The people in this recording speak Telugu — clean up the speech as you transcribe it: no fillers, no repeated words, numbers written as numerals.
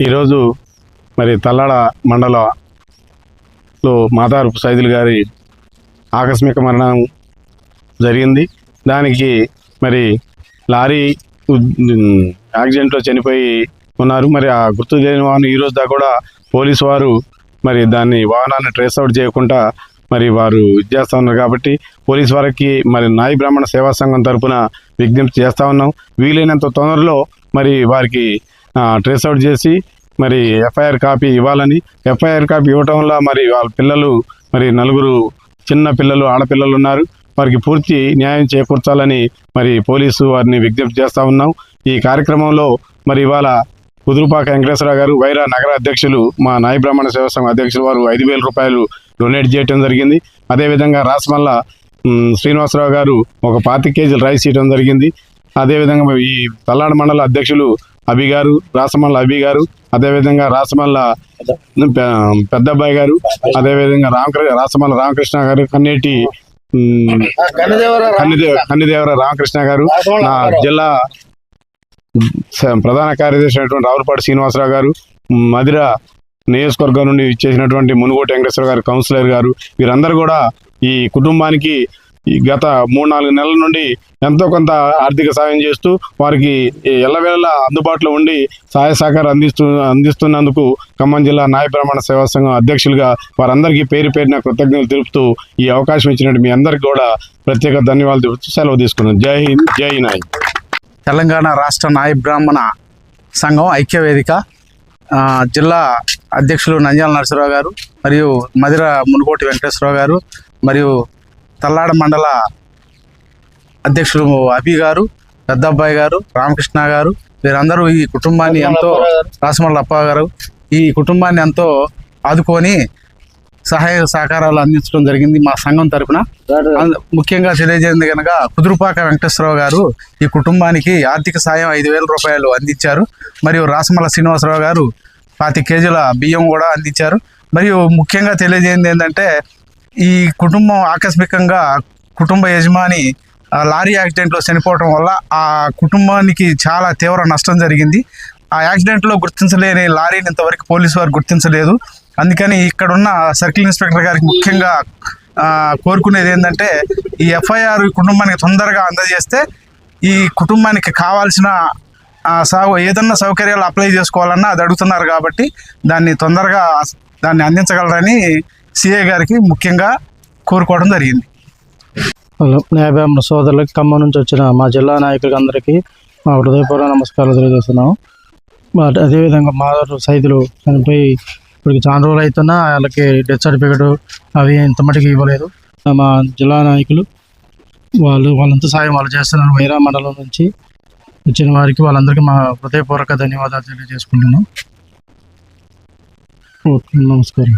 ఈరోజు మరి తల్లాడ మండలంలో మాతారపు సైదులు గారి ఆకస్మిక మరణం జరిగింది. దానికి మరి లారీ యాక్సిడెంట్లో చనిపోయి ఉన్నారు. మరి ఆ గుర్తు తెలియని వారిని ఈరోజు దాకా కూడా పోలీసు వారు మరి దాన్ని వాహనాన్ని ట్రేస్ అవుట్ చేయకుండా మరి వారు ఇది చేస్తూ ఉన్నారు. కాబట్టి పోలీసు వారికి మరి నాయి బ్రాహ్మణ సేవా సంఘం తరఫున విజ్ఞప్తి చేస్తూ ఉన్నాం. వీలైనంత తొందరలో మరి వారికి ట్రేస్ అవుట్ చేసి మరి ఎఫ్ఐఆర్ కాపీ ఇవ్వాలని. ఎఫ్ఐఆర్ కాపీ ఇవ్వటం వల్ల మరి వాళ్ళ పిల్లలు మరి 4 చిన్న పిల్లలు ఆడపిల్లలు ఉన్నారు. వారికి పూర్తి న్యాయం చేకూర్చాలని మరి పోలీసు వారిని విజ్ఞప్తి చేస్తూ ఉన్నాం. ఈ కార్యక్రమంలో మరి ఇవాళ కుదురుపాక వెంకటేశ్వరరావు గారు వైరా నగర అధ్యక్షులు మా నాయి బ్రాహ్మణ సేవా సంఘం అధ్యక్షులు వారు 5,000 రూపాయలు డొనేట్ చేయడం జరిగింది. అదేవిధంగా రాసమల్ల శ్రీనివాసరావు గారు ఒక 25 కేజీలు రైస్ ఇవ్వడం జరిగింది. అదేవిధంగా ఈ తల్లాడ మండల అధ్యక్షులు అభి గారు, రాసమల్ల అభి గారు, అదేవిధంగా రాసమల్ల పెద్దబ్బాయి గారు, అదేవిధంగా రాసమల్ల రామకృష్ణ గారు, కన్నిదేవర రామకృష్ణ గారు, నా జిల్లా ప్రధాన కార్యదర్శి అయినటువంటి రావులపాటి శ్రీనివాసరావు గారు, మధిర నియోజకవర్గం నుండి ఇచ్చేసినటువంటి మునుగోటి వెంకటేశ్వర గారు, కౌన్సిలర్ గారు, వీరందరూ కూడా ఈ కుటుంబానికి గత 3-4 నెలల నుండి ఎంతో కొంత ఆర్థిక సాయం చేస్తూ వారికి ఎల్లవేళలా అందుబాటులో ఉండి సహాయ సహకారం అందిస్తున్నందుకు ఖమ్మం జిల్లా నాయ బ్రాహ్మణ సేవా సంఘం అధ్యక్షులుగా వారందరికీ పేరు పేరున కృతజ్ఞతలు తెలుపుతూ ఈ అవకాశం ఇచ్చినట్టు మీ అందరికీ కూడా ప్రత్యేక ధన్యవాదాలు తెలుపుతూ సెలవు తీసుకున్నాను. జై హింద్, జై నాయ్. తెలంగాణ రాష్ట్ర నాయ బ్రాహ్మణ సంఘం ఐక్యవేదిక జిల్లా అధ్యక్షులు నంద్యాల నరసింహరావు గారు, మరియు మధిర మునుగోటి వెంకటేశ్వరరావు గారు, మరియు తల్లాడ మండల అధ్యక్షులు అభి గారు, పెద్దబ్బాయి గారు, రామకృష్ణ గారు, వీరందరూ ఈ కుటుంబాన్ని ఎంతో, రాసమల్ల అప్ప గారు ఈ కుటుంబాన్ని ఎంతో ఆదుకొని సహాయ సహకారాలు అందించడం జరిగింది మా సంఘం తరఫున. ముఖ్యంగా తెలియజేయండి కనుక కుదురుపాక వెంకటేశ్వరరావు గారు ఈ కుటుంబానికి ఆర్థిక సాయం 5,000 రూపాయలు అందించారు. మరియు రాసమల్ల శ్రీనివాసరావు గారు 25 కేజీల బియ్యం కూడా అందించారు. మరియు ముఖ్యంగా తెలియజేయండి ఏంటంటే ఈ కుటుంబం ఆకస్మికంగా కుటుంబ యజమాని లారీ యాక్సిడెంట్లో చనిపోవడం వల్ల ఆ కుటుంబానికి చాలా తీవ్ర నష్టం జరిగింది. ఆ యాక్సిడెంట్లో గుర్తించలేని లారీని ఇంతవరకు పోలీసు వారు గుర్తించలేదు. అందుకని ఇక్కడున్న సర్కిల్ ఇన్స్పెక్టర్ గారికి ముఖ్యంగా కోరుకునేది ఏంటంటే ఈ ఎఫ్ఐఆర్ కుటుంబానికి తొందరగా అందజేస్తే ఈ కుటుంబానికి కావాల్సిన ఏదన్నా సౌకర్యాలు అప్లై చేసుకోవాలన్నా అది అడుగుతున్నారు. కాబట్టి దాన్ని తొందరగా అందించగలరని సిఐ గారికి ముఖ్యంగా కోరుకోవడం జరిగింది. నాయ బ్రాహ్మణ సోదరులకి, ఖమ్మం నుంచి వచ్చిన మా జిల్లా నాయకులకి అందరికీ మా హృదయపూర్వక నమస్కారాలు తెలియజేస్తున్నాము. అదేవిధంగా మాదారు సైదులు చనిపోయి ఇప్పటికి చాలా రోజులు అవుతున్నా వాళ్ళకి డెత్ సర్టిఫికేట్ అవి ఇంత మటుకు ఇవ్వలేదు. మా జిల్లా నాయకులు వాళ్ళంతా సాయం వాళ్ళు చేస్తున్నారు. వైరా మండలం నుంచి వచ్చిన వారికి వాళ్ళందరికీ మా హృదయపూర్వక ధన్యవాదాలు తెలియజేసుకుంటున్నాం. నమస్కారం.